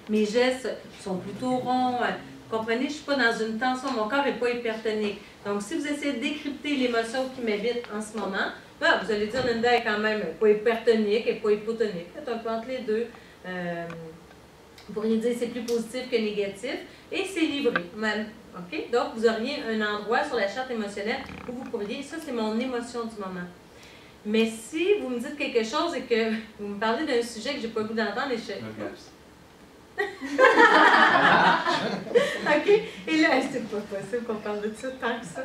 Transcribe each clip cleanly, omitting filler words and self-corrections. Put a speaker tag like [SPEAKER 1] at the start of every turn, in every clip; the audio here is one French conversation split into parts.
[SPEAKER 1] mes gestes sont plutôt ronds. Vous comprenez, je ne suis pas dans une tension, mon corps n'est pas hypertonique. Donc, si vous essayez de décrypter l'émotion qui m'habite en ce moment, ben, vous allez dire Linda est quand même pas hypertonique, elle n'est pas hypotonique. C'est un peu entre les deux. Vous pourriez dire c'est plus positif que négatif. Et c'est livré. OK? Donc, vous auriez un endroit sur la charte émotionnelle où vous pourriez, ça c'est mon émotion du moment. Mais si vous me dites quelque chose et que vous me parlez d'un sujet que je n'ai pas le goût d'entendre, et je fais oups. OK? Et là, c'est pas possible qu'on parle de ça tant que ça.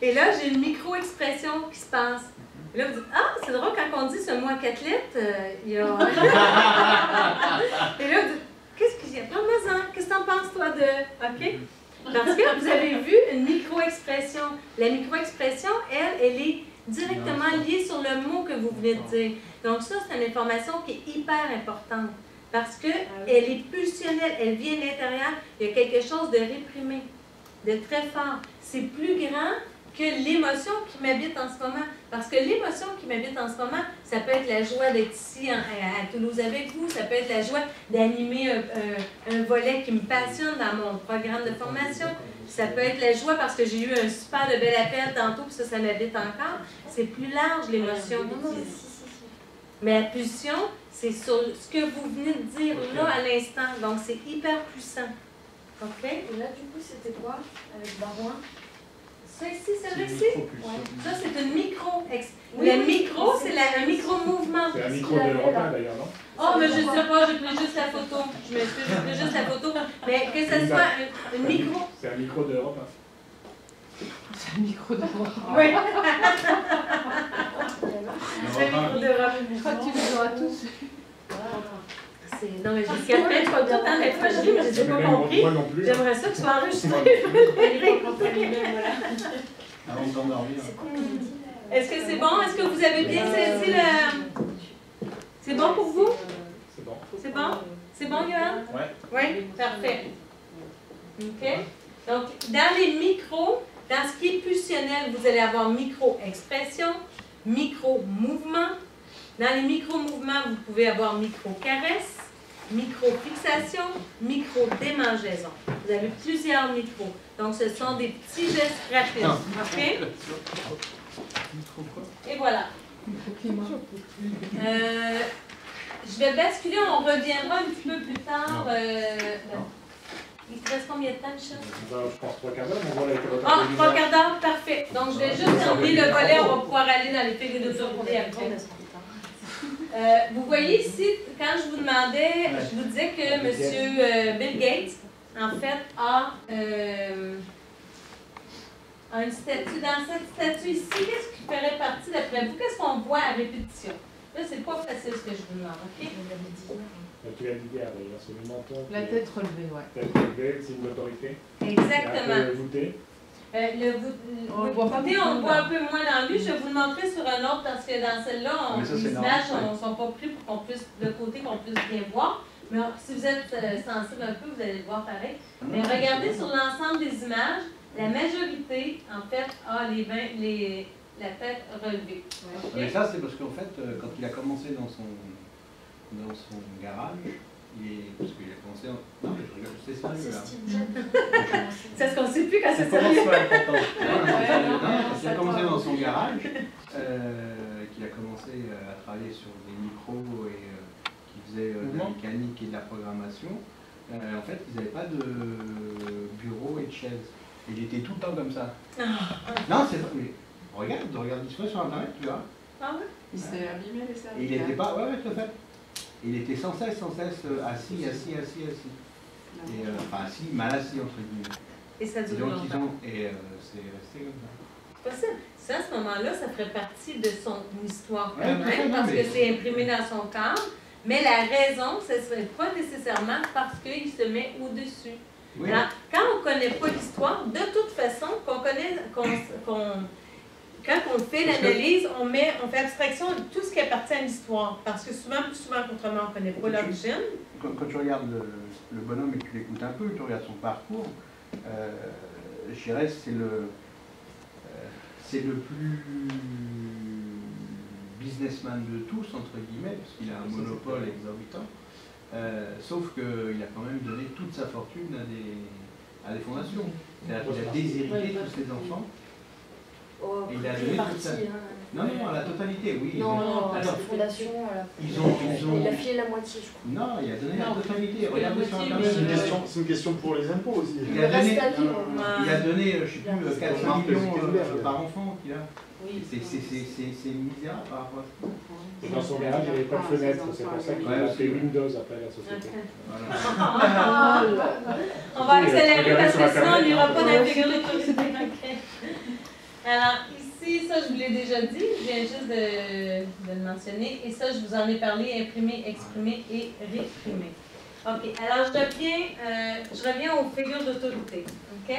[SPEAKER 1] Et là, j'ai une micro-expression qui se passe. Et là, vous dites, ah, c'est drôle, quand on dit ce mot à 4 lettres, il y a... Et là, vous dites, qu'est-ce qu'il y a? Parle-moi-en, qu'est-ce que t'en penses, toi, de... OK? Parce que vous avez vu une micro-expression. La micro-expression, elle est directement liée sur le mot que vous venez de dire. Donc ça, c'est une information qui est hyper importante. Parce qu'elle est pulsionnelle, elle vient de l'intérieur. Il y a quelque chose de réprimé, de très fort. C'est plus grand que l'émotion qui m'habite en ce moment. Parce que l'émotion qui m'habite en ce moment, ça peut être la joie d'être ici à Toulouse avec vous, ça peut être la joie d'animer un volet qui me passionne dans mon programme de formation, ça peut être la joie parce que j'ai eu un super de bel appel tantôt, puis ça m'habite encore. C'est plus large l'émotion. Mais la pulsion, c'est sur ce que vous venez de dire là à l'instant. Donc c'est hyper puissant. OK?
[SPEAKER 2] Et là, du coup, c'était quoi avec Barouin?
[SPEAKER 1] Ça ici, celle-là ici? Ça, c'est une micro. Le micro, c'est un micro-mouvement.
[SPEAKER 3] C'est un micro de repas d'ailleurs, non?
[SPEAKER 1] Oh, mais je ne sais pas, j'ai pris juste la photo. Je m'excuse, j'ai pris juste la photo. Mais que ce soit un micro.
[SPEAKER 3] C'est un micro de repas.
[SPEAKER 4] C'est un micro de repas.
[SPEAKER 1] Oui.
[SPEAKER 2] C'est un micro de repas.
[SPEAKER 4] Je crois que tu les auras tous.
[SPEAKER 1] Non, mais jusqu'à après, je crois que tant la fois, je ne les ai pas compris. J'aimerais ça que tu sois enregistré.
[SPEAKER 3] Avant de t'endormir.
[SPEAKER 1] Est-ce que c'est bon? Est-ce que vous avez bien saisi le... C'est bon pour vous?
[SPEAKER 3] C'est bon.
[SPEAKER 1] C'est bon? C'est bon, Yoann?
[SPEAKER 3] Ouais.
[SPEAKER 1] Oui? Parfait. OK? Donc, dans les micros, dans ce qui est pulsionnel, vous allez avoir micro-expression, micro-mouvement. Dans les micro-mouvements, vous pouvez avoir micro-caresse, micro-fixation, micro-démangeaison. Vous avez plusieurs micros. Donc, ce sont des petits gestes rapides. OK? Et voilà. Je vais basculer, on reviendra un petit peu plus tard. Il te reste combien de temps, Michel?
[SPEAKER 3] Je pense 3 quarts d'heure, on voit la
[SPEAKER 1] Ah, 3 quarts d'heure, parfait. Donc, je vais juste terminer le volet, on va pouvoir aller dans les figures d'autorité après. Vous voyez ici, quand je vous demandais, je vous disais que M. Bill Gates, en fait, a une statue. Dans cette statue ici, qu'est-ce qui ferait partie d'après vous? Qu'est-ce qu'on voit à répétition? Là, c'est pas facile ce que je vous demande, OK?
[SPEAKER 3] Tu l'as dit hier d'ailleurs, c'est le menton.
[SPEAKER 4] La tête relevée, ouais.
[SPEAKER 3] Tête relevée, c'est une autorité.
[SPEAKER 1] Exactement.
[SPEAKER 3] Le voûté.
[SPEAKER 1] Le voûté, on le voit un peu moins dans lui. Je vais vous le montrer sur un autre parce que dans celle-là, les images ne sont pas prises pour qu'on puisse, de côté, qu'on puisse bien voir. Mais si vous êtes sensible un peu, vous allez le voir pareil. Mais regardez sur l'ensemble des images, la majorité, en fait, a la tête relevée. Okay?
[SPEAKER 5] Mais ça, c'est parce qu'en fait, quand il a commencé dans son garage, parce qu'il a commencé en... Non, mais je regarde, c'est sérieux là.
[SPEAKER 1] C'est ce qu'on ne sait plus quand c'est
[SPEAKER 5] sérieux.
[SPEAKER 1] sérieux.
[SPEAKER 5] Quand il a commencé dans son garage, qu'il a commencé à travailler sur des micros et qui faisait de la mécanique et de la programmation, en fait, ils n'avaient pas de bureau et de chaise. Il était tout le temps comme ça. Non, c'est pas... Mais regarde l'histoire sur Internet, tu vois.
[SPEAKER 1] Ah oui?
[SPEAKER 4] Il s'est abîmé les cervicales.
[SPEAKER 5] Et il n'était pas... Ouais, tout à fait. Il était sans cesse assis. Et, enfin, assis, mal assis, entre guillemets.
[SPEAKER 1] Et ça dure longtemps.
[SPEAKER 5] Et c'est resté comme ça.
[SPEAKER 1] C'est possible. Ça, à ce moment-là, ça ferait partie de son histoire quand
[SPEAKER 5] ouais,
[SPEAKER 1] même, parce que c'est imprimé dans son corps. Mais la raison, ce ne serait pas nécessairement parce qu'il se met au-dessus. Oui. Alors, quand on ne connaît pas l'histoire, de toute façon, quand on fait l'analyse, on fait abstraction de tout ce qui appartient à l'histoire. Parce que plus souvent qu'autrement, on ne connaît pas l'origine.
[SPEAKER 5] Quand tu regardes le bonhomme et que tu l'écoutes un peu, tu regardes son parcours, je dirais c'est le plus businessman de tous, entre guillemets, parce qu'il a un monopole exorbitant, sauf qu'il a quand même donné toute sa fortune à des fondations. C'est-à-dire qu'il a déshérité tous ses enfants.
[SPEAKER 2] Oh,
[SPEAKER 5] Et il a
[SPEAKER 2] une
[SPEAKER 5] donné
[SPEAKER 2] partie,
[SPEAKER 5] toute sa...
[SPEAKER 2] hein.
[SPEAKER 5] Non, la totalité, oui.
[SPEAKER 2] Non, la
[SPEAKER 5] Alors,
[SPEAKER 2] fondation,
[SPEAKER 5] ils ont...
[SPEAKER 2] il a filé la moitié, je crois.
[SPEAKER 5] Non, il a donné la
[SPEAKER 4] Non,
[SPEAKER 5] totalité.
[SPEAKER 4] la
[SPEAKER 5] Regardez sur
[SPEAKER 4] moitié,
[SPEAKER 5] Internet.
[SPEAKER 6] C'est une question pour les impôts aussi.
[SPEAKER 5] Il a donné,
[SPEAKER 2] reste à vivre.
[SPEAKER 5] je sais plus, 400 millions
[SPEAKER 6] Zuckerberg.
[SPEAKER 5] par enfant qu'il a.
[SPEAKER 4] Oui.
[SPEAKER 5] C'est misérable par rapport à ça.
[SPEAKER 3] Et dans son garage, il n'y avait pas de fenêtre, c'est pour ça qu'il
[SPEAKER 5] Ouais,
[SPEAKER 3] a fait
[SPEAKER 5] aussi.
[SPEAKER 3] Windows après la société.
[SPEAKER 1] Ok.
[SPEAKER 5] Voilà.
[SPEAKER 1] On va accélérer
[SPEAKER 3] Regardez
[SPEAKER 1] parce
[SPEAKER 3] sur
[SPEAKER 1] que sinon, il n'y aura
[SPEAKER 3] Internet,
[SPEAKER 1] pas d'infigure d'autorité. Ok. Alors, ici, ça, je vous l'ai déjà dit, je viens juste de le mentionner. Et ça, je vous en ai parlé, imprimer, exprimer et réprimer. OK. Alors, je reviens aux figures d'autorité. OK?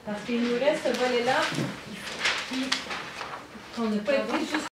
[SPEAKER 1] Parce qu'il nous reste ce volet-là qu'on n'a pas été juste